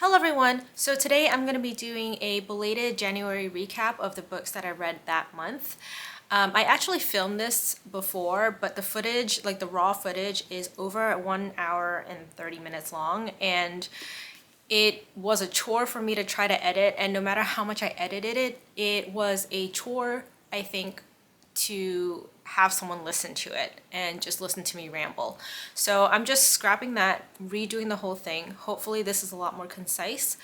Hello everyone! So today I'm going to be doing a belated January recap of the books that I read that month. I actually filmed this before, but the footage, like the raw footage, is over 1 hour and 30 minutes long, and it was a chore for me to try to edit, and no matter how much I edited it, it was a chore, I think, to have someone listen to it and just listen to me ramble. So I'm just scrapping that, redoing the whole thing. Hopefully this is a lot more concise.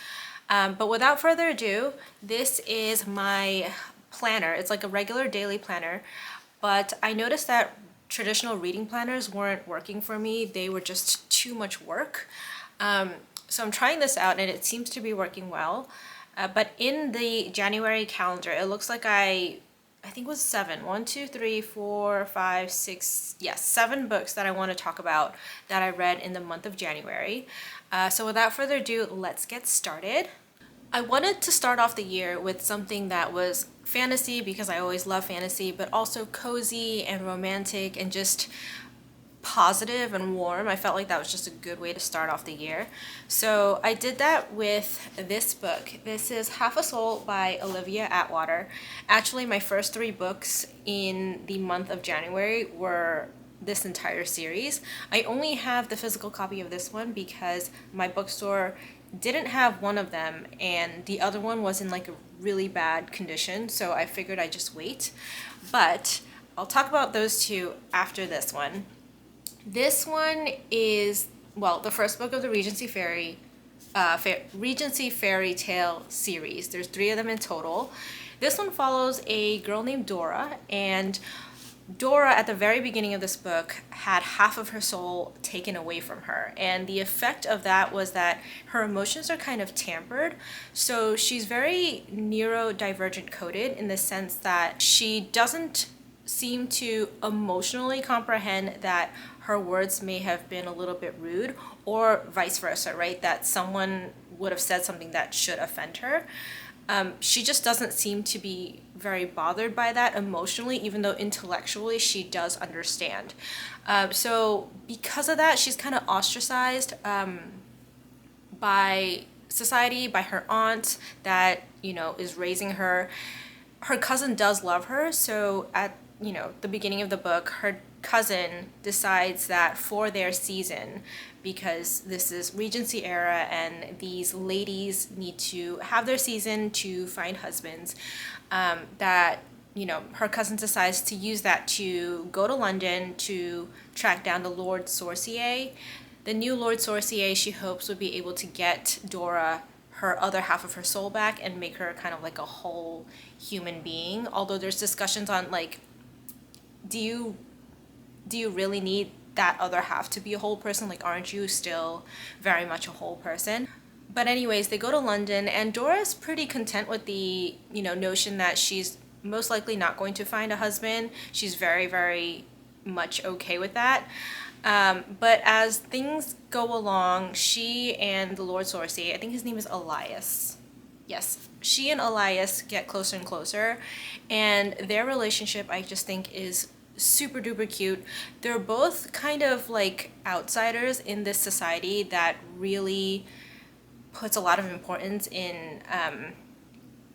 But without further ado, this is my planner. It's like a regular daily planner, but I noticed that traditional reading planners weren't working for me. They were just too much work. So I'm trying this out and it seems to be working well. But in the January calendar, it looks like I think it was 7. 1, 2, 3, 4, 5, 6, yes, 7 books that I want to talk about that I read in the month of January. So without further ado, let's get started. I wanted to start off the year with something that was fantasy because I always love fantasy, but also cozy and romantic and just positive and warm. I felt like that was just a good way to start off the year. So I did that with this book. This is Half a Soul by Olivia Atwater. Actually, my first 3 books in the month of January were this entire series. I only have the physical copy of this one because my bookstore didn't have one of them and the other one was in like a really bad condition, so I figured I'd just wait. But I'll talk about those 2 after this one. This one is, well, the first book of the Regency Fairy Tale series. There's 3 of them in total. This one follows a girl named Dora, and Dora at the very beginning of this book had half of her soul taken away from her, and the effect of that was that her emotions are kind of tampered. So she's very neurodivergent coded in the sense that she doesn't seem to emotionally comprehend that her words may have been a little bit rude, or vice versa, right? That someone would have said something that should offend her. She just doesn't seem to be very bothered by that emotionally, even though intellectually she does understand. So because of that, she's kind of ostracized by society, by her aunt that, is raising her. Her cousin does love her, so at the beginning of the book, her cousin decides that for their season, because this is Regency era and these ladies need to have their season to find husbands, that her cousin decides to use that to go to London to track down the Lord Sorcier. The new Lord Sorcier, she hopes, would be able to get Dora her other half of her soul back and make her kind of like a whole human being. Although there's discussions on like, do you really need that other half to be a whole person? Like, aren't you still very much a whole person? But anyways, they go to London and Dora's pretty content with the, notion that she's most likely not going to find a husband. She's very, very much okay with that. But as things go along, she and the Lord Sorcier, I think his name is Elias. Yes, she and Elias get closer and closer, and their relationship, I just think, is super duper cute. They're both kind of like outsiders in this society that really puts a lot of importance in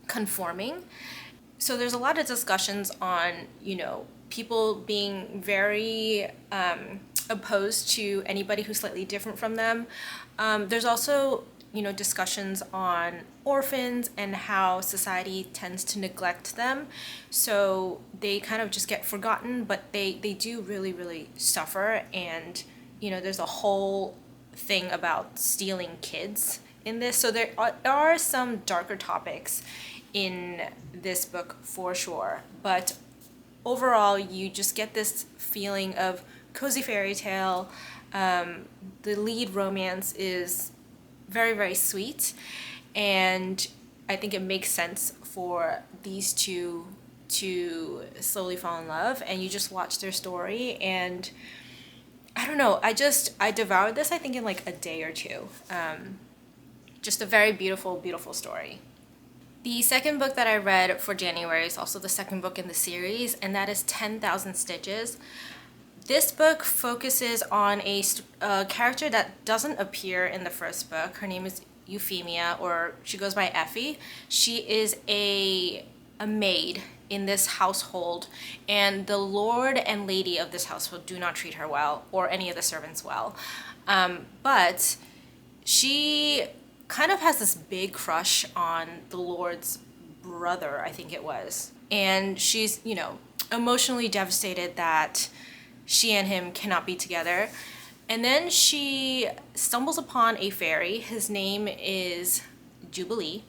conforming. So there's a lot of discussions on, people being very opposed to anybody who's slightly different from them. There's also discussions on orphans and how society tends to neglect them. So they kind of just get forgotten, but they do really, really suffer. And, there's a whole thing about stealing kids in this. So there are some darker topics in this book for sure. But overall, you just get this feeling of cozy fairy tale. The lead romance is very, very sweet, and I think it makes sense for these 2 to slowly fall in love, and you just watch their story, and I don't know, I devoured this, I think, in like a day or 2. Just a very beautiful, beautiful story. The second book that I read for January is also the second book in the series, and that is 10,000 Stitches. This book focuses on a character that doesn't appear in the first book. Her name is Euphemia, or she goes by Effie. She is a maid in this household, and the lord and lady of this household do not treat her well, or any of the servants well. But she kind of has this big crush on the lord's brother, I think it was. And she's, emotionally devastated that she and him cannot be together. And then she stumbles upon a fairy. His name is Jubilee.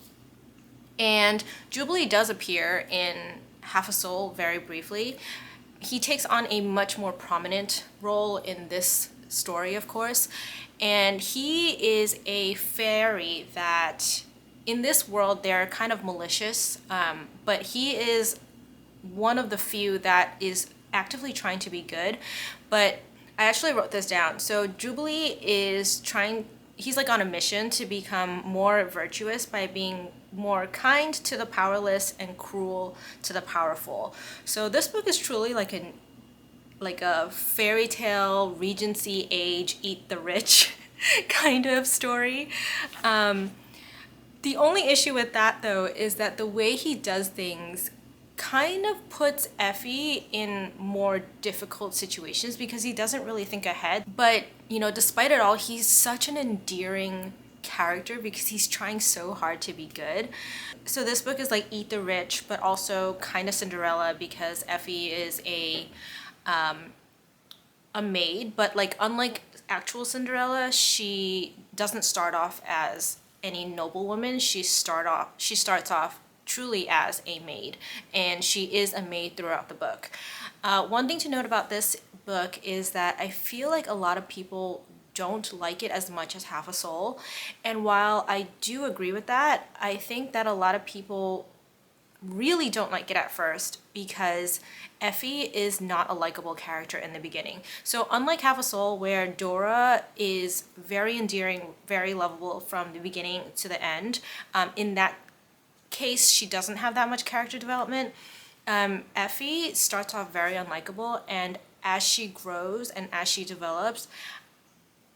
And Jubilee does appear in Half a Soul very briefly. He takes on a much more prominent role in this story, of course. And he is a fairy that, in this world, they're kind of malicious, but he is one of the few that is actively trying to be good. But I actually wrote this down. So Jubilee is he's like on a mission to become more virtuous by being more kind to the powerless and cruel to the powerful. So this book is truly like a fairy tale, Regency age, eat the rich kind of story. The only issue with that, though, is that the way he does things kind of puts Effie in more difficult situations because he doesn't really think ahead. But, despite it all, he's such an endearing character because he's trying so hard to be good. So this book is like Eat the Rich, but also kind of Cinderella because Effie is a maid, but like unlike actual Cinderella, she doesn't start off as any noblewoman. She starts off truly as a maid, and she is a maid throughout the book. One thing to note about this book is that I feel like a lot of people don't like it as much as Half a Soul, and while I do agree with that, I think that a lot of people really don't like it at first because Effie is not a likable character in the beginning. So unlike Half a Soul, where Dora is very endearing, very lovable from the beginning to the end, in that case she doesn't have that much character development. Effie starts off very unlikable, and as she grows and as she develops,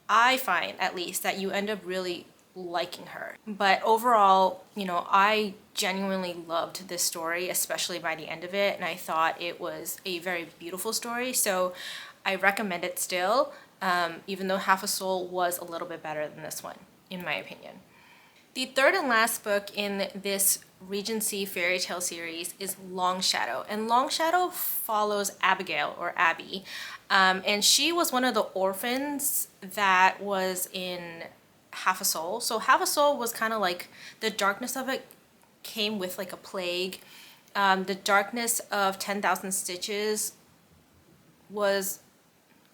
I find at least that you end up really liking her. But overall, I genuinely loved this story, especially by the end of it, and I thought it was a very beautiful story, so I recommend it still, even though Half a Soul was a little bit better than this one, in my opinion. The third and last book in this Regency fairy tale series is Longshadow, and Longshadow follows Abigail, or Abby, and she was one of the orphans that was in Half a Soul. So Half a Soul was kind of like the darkness of it came with like a plague. The darkness of 10,000 Stitches was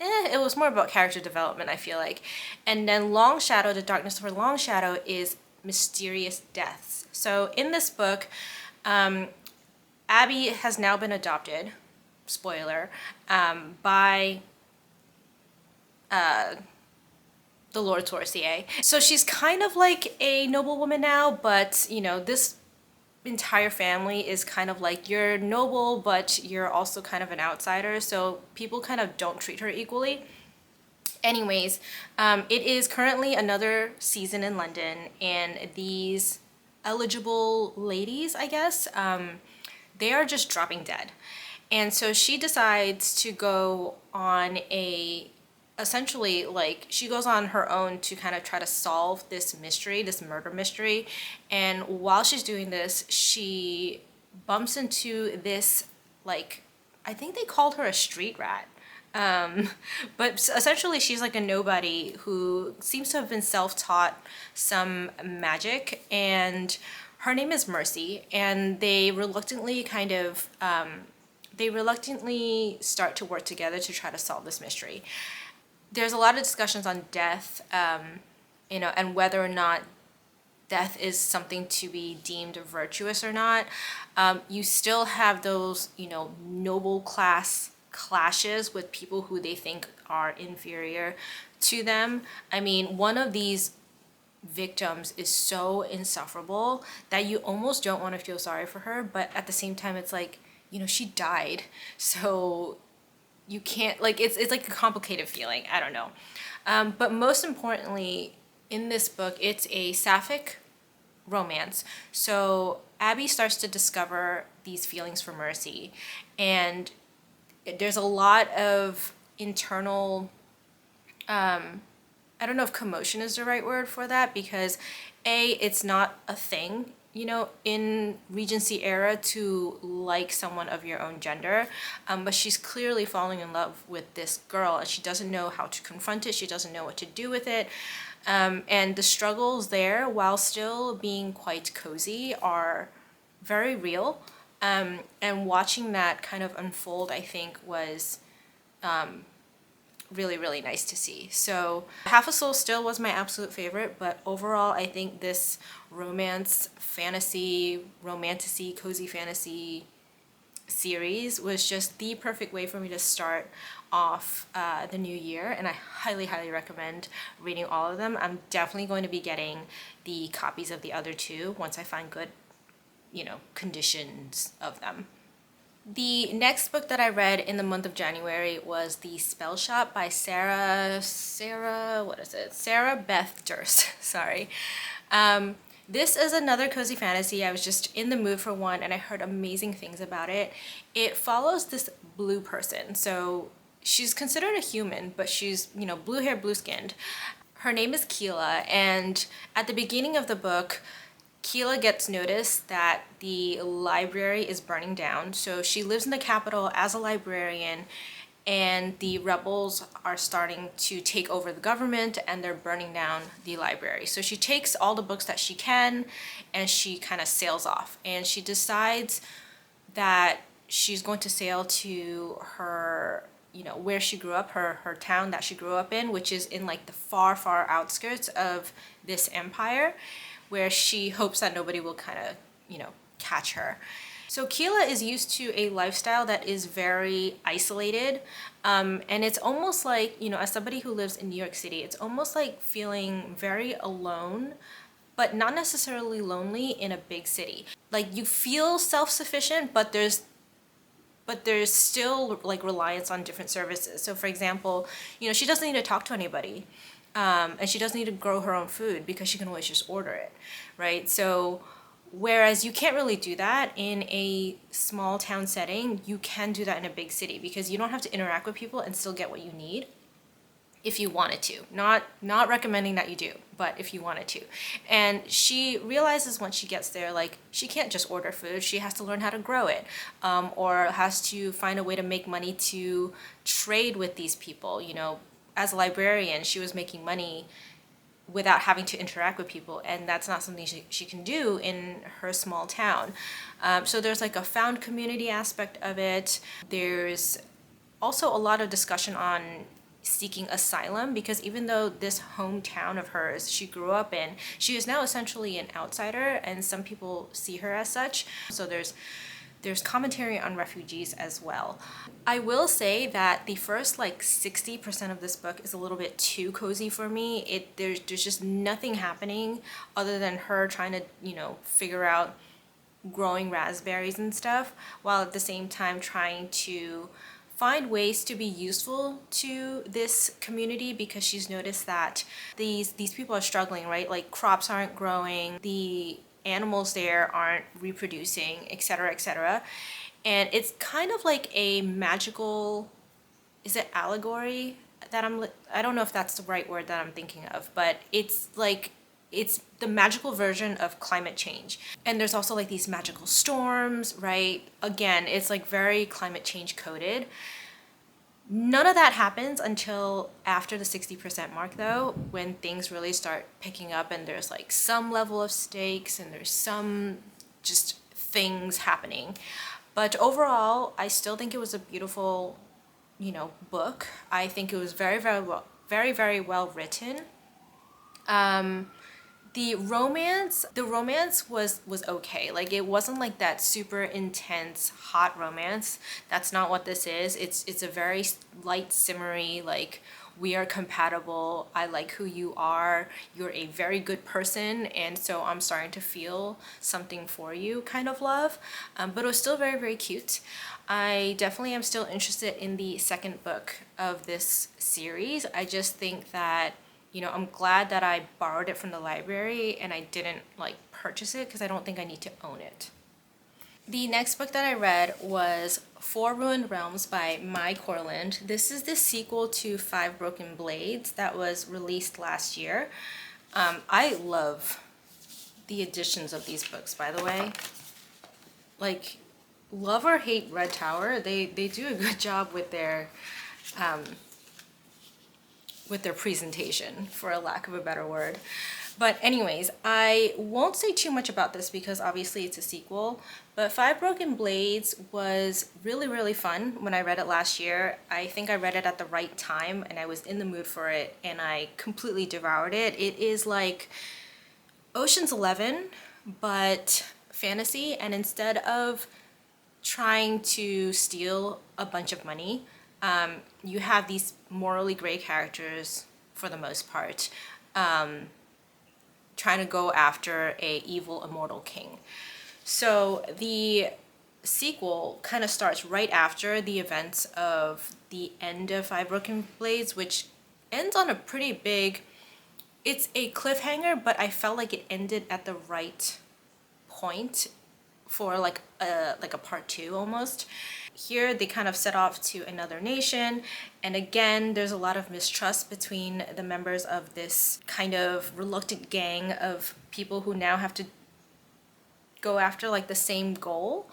it was more about character development, I feel like. And then Longshadow, the darkness for Longshadow is mysterious deaths. So in this book, Abby has now been adopted, spoiler, by the Lord Torsier. So she's kind of like a noblewoman now, but this entire family is kind of like, you're noble, but you're also kind of an outsider, so people kind of don't treat her equally. Anyways, it is currently another season in London, and these eligible ladies, I guess, they are just dropping dead. And so she decides to go on essentially, like, she goes on her own to kind of try to solve this mystery, this murder mystery. And while she's doing this, she bumps into this, like, I think they called her a street rat. But essentially she's like a nobody who seems to have been self-taught some magic, and her name is Mercy, and they reluctantly start to work together to try to solve this mystery. There's a lot of discussions on death, and whether or not death is something to be deemed virtuous or not. You still have those, noble class clashes with people who they think are inferior to them. I mean, one of these victims is so insufferable that you almost don't want to feel sorry for her, but at the same time it's like, she died, so you can't, like, it's like a complicated feeling. I don't know. But most importantly, in this book, it's a sapphic romance. So Abby starts to discover these feelings for Mercy, and there's a lot of internal, I don't know if commotion is the right word for that, because it's not a thing, you know, in Regency era to like someone of your own gender. But she's clearly falling in love with this girl, and she doesn't know how to confront it. She doesn't know what to do with it. And the struggles there, while still being quite cozy, are very real. And watching that kind of unfold, I think, was really, really nice to see. So Half a Soul still was my absolute favorite, but overall I think this romance, fantasy, romantasy, cozy fantasy series was just the perfect way for me to start off the new year, and I highly, highly recommend reading all of them. I'm definitely going to be getting the copies of the other two once I find good, you know, conditions of them. The next book that I read in the month of January was The Spellshop by Sarah Beth Durst. Sorry. This is another cozy fantasy. I was just in the mood for one, and I heard amazing things about it. It follows this blue person. So she's considered a human, but she's, you know, blue hair, blue skinned. Her name is Keela, and at the beginning of the book, Keela gets notice that the library is burning down. So she lives in the capital as a librarian, and the rebels are starting to take over the government, and they're burning down the library. So she takes all the books that she can, and she kind of sails off. And she decides that she's going to sail to her, you know, where she grew up, her town that she grew up in, which is in like the far, far outskirts of this empire, where she hopes that nobody will kind of, you know, catch her. So Keela is used to a lifestyle that is very isolated, and it's almost like, you know, as somebody who lives in New York City, it's almost like feeling very alone, but not necessarily lonely in a big city. Like you feel self-sufficient, but there's still like reliance on different services. So for example, you know, she doesn't need to talk to anybody. And she doesn't need to grow her own food because she can always just order it, right? So whereas you can't really do that in a small town setting, you can do that in a big city because you don't have to interact with people and still get what you need if you wanted to. Not recommending that you do, but if you wanted to. And she realizes once she gets there, like, she can't just order food. She has to learn how to grow it, or has to find a way to make money to trade with these people, you know. As a librarian, she was making money without having to interact with people, and that's not something she can do in her small town. So there's like a found community aspect of it. There's also a lot of discussion on seeking asylum, because even though this hometown of hers she grew up in, she is now essentially an outsider, and some people see her as such. So there's commentary on refugees as well. I will say that the first like 60% of this book is a little bit too cozy for me. There's just nothing happening other than her trying to, you know, figure out growing raspberries and stuff, while at the same time trying to find ways to be useful to this community, because she's noticed that these people are struggling, right? Like crops aren't growing, the animals there aren't reproducing, etc., etc. And it's kind of like a magical, is it allegory that I don't know if that's the right word that I'm thinking of, but it's like, it's the magical version of climate change. And there's also like these magical storms, right? Again, it's like very climate change coded. None of that happens until after the 60% mark though, when things really start picking up and there's like some level of stakes and there's some just things happening. But overall, I still think it was a beautiful, you know, book. I think it was very, very well written. The romance was okay. Like, it wasn't like that super intense hot romance. That's not what this is. It's a very light, simmery, like, we are compatible, I like who you are, you're a very good person, and so I'm starting to feel something for you kind of love. But it was still very, very cute. I definitely am still interested in the second book of this series. I just think that you know, I'm glad that I borrowed it from the library and I didn't like purchase it because I don't think I need to own it. The next book that I read was Four Ruined Realms by Corland. This is the sequel to Five Broken Blades that was released last year. I love the editions of these books, by the way. Like, love or hate Red Tower, they do a good job with their presentation, for a lack of a better word. But anyways, I won't say too much about this because obviously it's a sequel, but Five Broken Blades was really, really fun when I read it last year. I think I read it at the right time and I was in the mood for it and I completely devoured it. It is like Ocean's 11, but fantasy, and instead of trying to steal a bunch of money, you have these morally gray characters, for the most part, trying to go after a evil immortal king. So the sequel kind of starts right after the events of the end of Five Broken Blades, which ends on a pretty big, it's a cliffhanger, but I felt like it ended at the right point for like a part two almost. Here they kind of set off to another nation, and again there's a lot of mistrust between the members of this kind of reluctant gang of people who now have to go after like the same goal.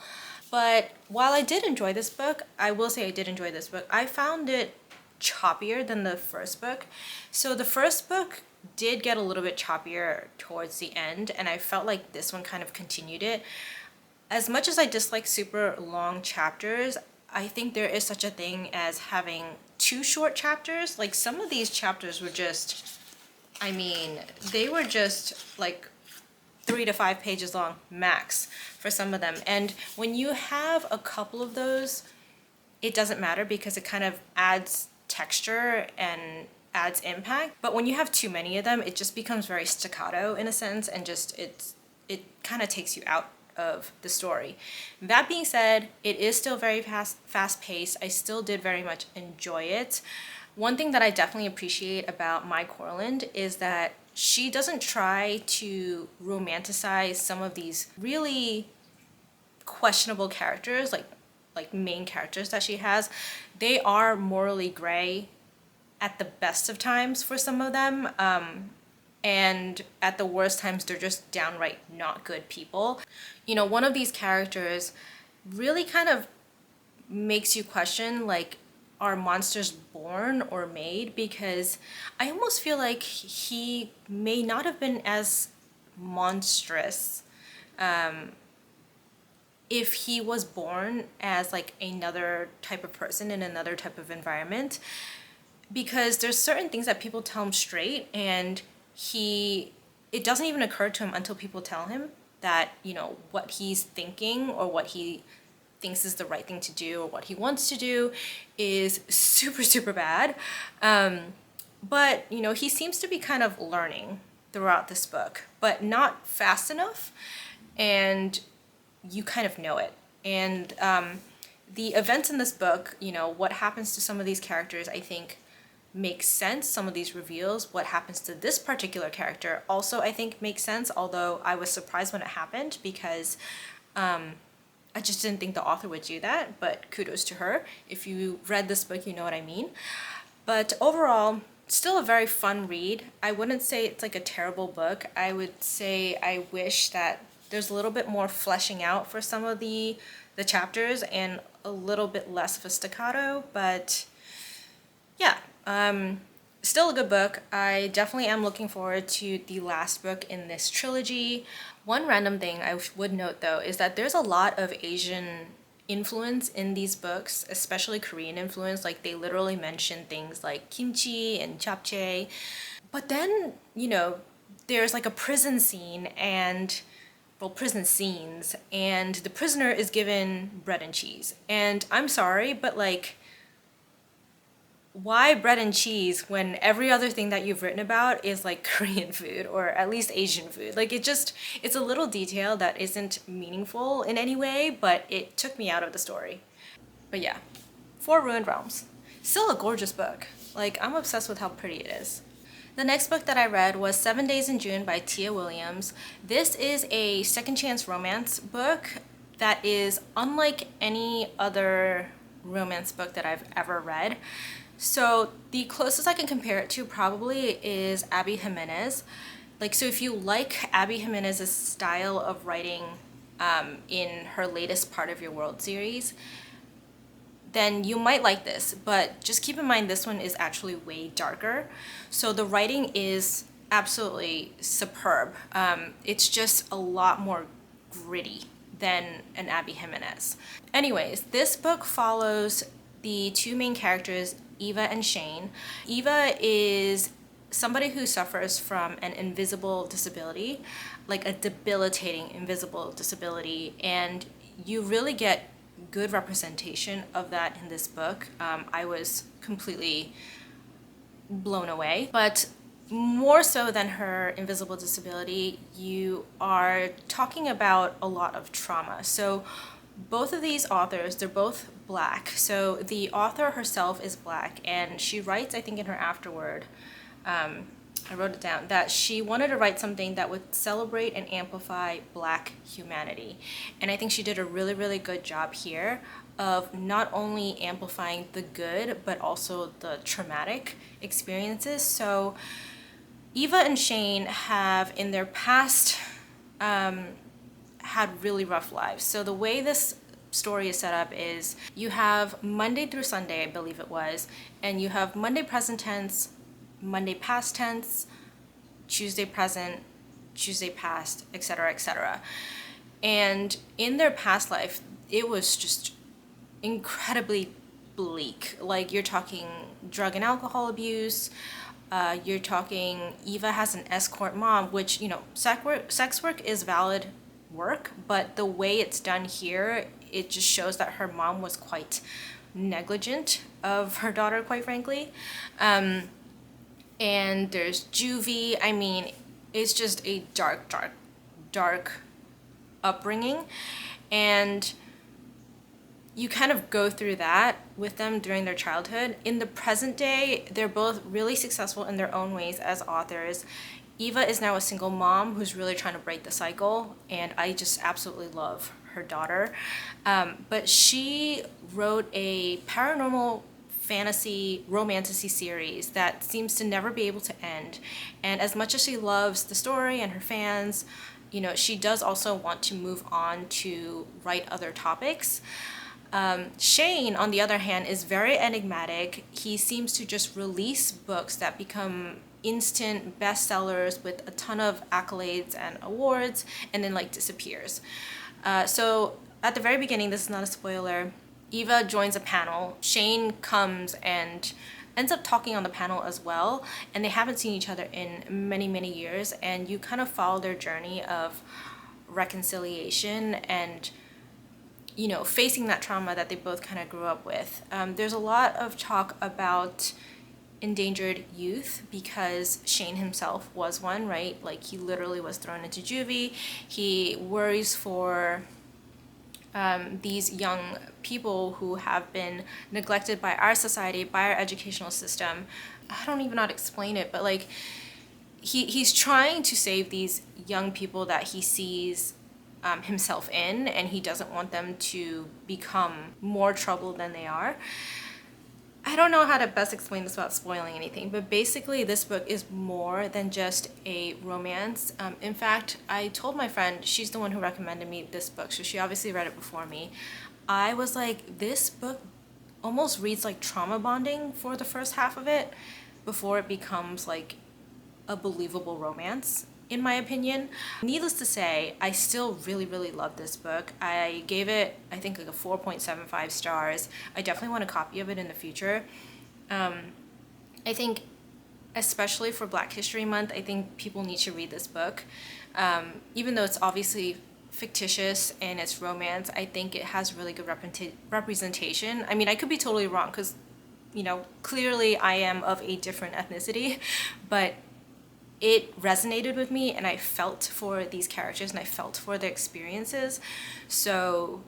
But while I did enjoy this book, I will say I did enjoy this book, I found it choppier than the first book. So the first book did get a little bit choppier towards the end, and I felt like this one kind of continued it. As much as I dislike super long chapters, I think there is such a thing as having too short chapters. Like, some of these chapters were just, I mean, they were just like 3 to 5 pages long max for some of them. And when you have a couple of those, it doesn't matter because it kind of adds texture and adds impact. But when you have too many of them, it just becomes very staccato in a sense, and just it kind of takes you out of the story. That being said, it is still very fast paced. I still did very much enjoy it. One thing that I definitely appreciate about Corland is that she doesn't try to romanticize some of these really questionable characters, like main characters that she has. They are morally gray at the best of times for some of them, and at the worst times they're just downright not good people. You know, one of these characters really kind of makes you question, like, are monsters born or made? Because I almost feel like he may not have been as monstrous if he was born as like another type of person in another type of environment, because there's certain things that people tell him straight, and it doesn't even occur to him until people tell him that, you know, what he's thinking or what he thinks is the right thing to do or what he wants to do is super, super bad. But, you know, he seems to be kind of learning throughout this book, but not fast enough, and you kind of know it. And the events in this book, you know, what happens to some of these characters, I think makes sense. Some of these reveals, what happens to this particular character, also I think makes sense, although I was surprised when it happened because I just didn't think the author would do that, but kudos to her. If you read this book, you know what I mean. But overall, still a very fun read. I wouldn't say it's like a terrible book. I would say I wish that there's a little bit more fleshing out for some of the chapters and a little bit less of a staccato, but yeah, still a good book. I definitely am looking forward to the last book in this trilogy. One random thing I would note though is that there's a lot of Asian influence in these books, especially Korean influence. Like, they literally mention things like kimchi and japchae. But then, you know, there's like a prison scene and, well, prison scenes, and the prisoner is given bread and cheese. And I'm sorry, but like, why bread and cheese when every other thing that you've written about is like Korean food or at least Asian food? Like, it's a little detail that isn't meaningful in any way, but it took me out of the story. But yeah, Four Ruined Realms. Still a gorgeous book. Like, I'm obsessed with how pretty it is. The next book that I read was 7 Days in June by Tia Williams. This is a second chance romance book that is unlike any other romance book that I've ever read. So the closest I can compare it to probably is Abby Jimenez. So if you like Abby Jimenez's style of writing in her latest Part of Your World series, then you might like this, but just keep in mind this one is actually way darker. So the writing is absolutely superb. It's just a lot more gritty than an Abby Jimenez. Anyways, this book follows the two main characters, Eva and Shane. Eva is somebody who suffers from an invisible disability, like a debilitating invisible disability, and you really get good representation of that in this book. I was completely blown away. But more so than her invisible disability, you are talking about a lot of trauma. So both of these authors, they're both Black. So the author herself is Black, and she writes, I think in her afterword, I wrote it down, that she wanted to write something that would celebrate and amplify Black humanity. And I think she did a really, really good job here of not only amplifying the good, but also the traumatic experiences. So Eva and Shane have, in their past, had really rough lives. So the way this story is set up is you have Monday through Sunday, I believe it was, and you have Monday present tense, Monday past tense, Tuesday present, Tuesday past, etc., etc. And in their past life, it was just incredibly bleak. Like, you're talking drug and alcohol abuse, you're talking Eva has an escort mom, which, sex work is valid work, but the way it's done here, it just shows that her mom was quite negligent of her daughter, quite frankly. And there's juvie. I mean, it's just a dark, dark, dark upbringing. And you kind of go through that with them during their childhood. In the present day, they're both really successful in their own ways as authors. Eva is now a single mom who's really trying to break the cycle, and I just absolutely love her daughter. But she wrote a paranormal fantasy romantasy series that seems to never be able to end. And as much as she loves the story and her fans, she does also want to move on to write other topics. Shane, on the other hand, is very enigmatic. He seems to just release books that become instant bestsellers with a ton of accolades and awards, and then disappears. So at the very beginning, this is not a spoiler, Eva joins a panel. Shane comes and ends up talking on the panel as well, and they haven't seen each other in many, many years, and you kind of follow their journey of reconciliation and facing that trauma that they both kind of grew up with. There's a lot of talk about endangered youth because Shane himself was one, right? He literally was thrown into juvie. He worries for these young people who have been neglected by our society, by our educational system. I don't even know how to explain it, but he's trying to save these young people that he sees himself in, and he doesn't want them to become more trouble than they are. I don't know how to best explain this without spoiling anything, but basically this book is more than just a romance. In fact, I told my friend, she's the one who recommended me this book, so she obviously read it before me. I was like, this book almost reads like trauma bonding for the first half of it before it becomes a believable romance, in my opinion. Needless to say, I still really, really love this book. I gave it, I think, a 4.75 stars. I definitely want a copy of it in the future. I think, especially for Black History Month, I think people need to read this book. Even though it's obviously fictitious and it's romance, I think it has really good representation. I mean, I could be totally wrong because, clearly I am of a different ethnicity, but it resonated with me, and I felt for these characters and I felt for their experiences. So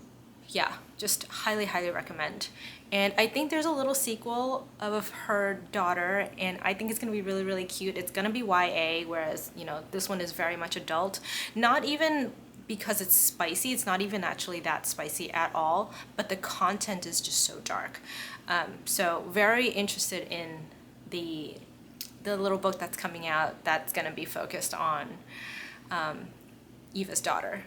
yeah, just highly, highly recommend. And I think there's a little sequel of her daughter, and I think it's gonna be really, really cute. It's gonna be YA, whereas, you know, this one is very much adult. Not even because it's spicy, it's not even actually that spicy at all, but the content is just so dark. So very interested in the little book that's coming out that's gonna be focused on Eva's daughter.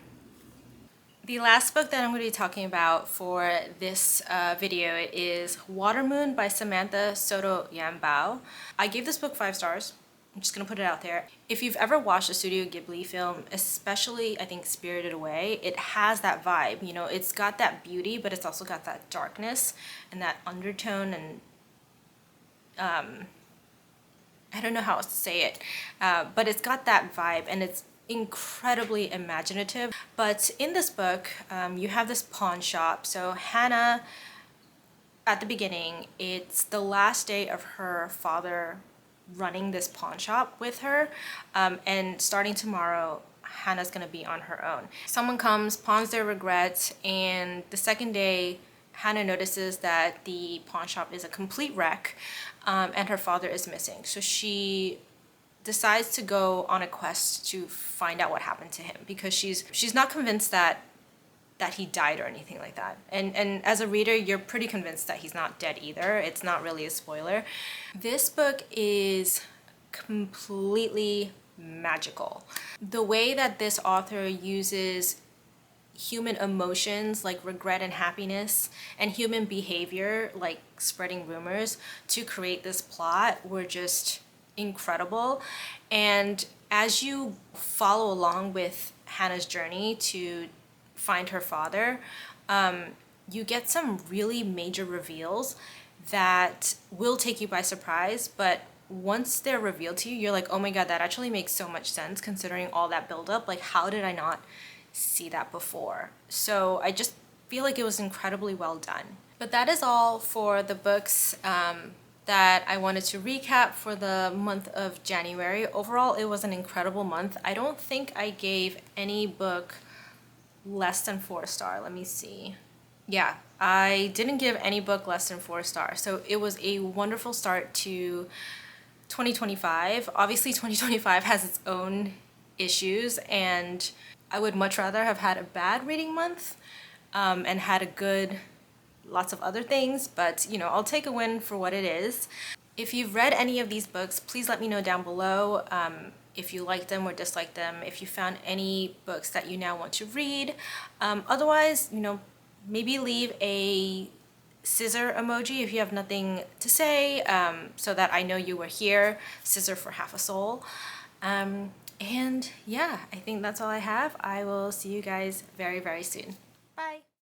The last book that I'm going to be talking about for this video is Water Moon by Samantha Sotto Yambao. I gave this book 5 stars. I'm just going to put it out there. If you've ever watched a Studio Ghibli film, especially I think Spirited Away, it has that vibe. You know, it's got that beauty, but it's also got that darkness and that undertone, and I don't know how else to say it, but it's got that vibe, and it's incredibly imaginative. But in this book, you have this pawn shop. So Hannah, at the beginning, it's the last day of her father running this pawn shop with her, and starting tomorrow, Hannah's gonna be on her own. Someone comes, pawns their regrets, and the second day, Hannah notices that the pawn shop is a complete wreck, and her father is missing. So she decides to go on a quest to find out what happened to him, because she's not convinced that he died or anything like that. And as a reader, you're pretty convinced that he's not dead either. It's not really a spoiler. This book is completely magical. The way that this author uses human emotions like regret and happiness, and human behavior like spreading rumors to create this plot were just incredible. And as you follow along with Hannah's journey to find her father, you get some really major reveals that will take you by surprise, but once they're revealed to you, you're like, oh my god, that actually makes so much sense considering all that buildup. Like, how did I not see that before? So I just feel like it was incredibly well done. But that is all for the books that I wanted to recap for the month of January. Overall, it was an incredible month. I don't think I gave any book less than 4 stars. Let me see. Yeah, I didn't give any book less than 4 stars. So it was a wonderful start to 2025. Obviously, 2025 has its own issues, and I would much rather have had a bad reading month and had a good lots of other things, but you know, I'll take a win for what it is. If you've read any of these books, please let me know down below if you liked them or disliked them, if you found any books that you now want to read. Otherwise, you know, maybe leave a scissor emoji if you have nothing to say, so that I know you were here. Scissor for half a soul. And yeah, I think that's all I have. I will see you guys very, very soon. Bye.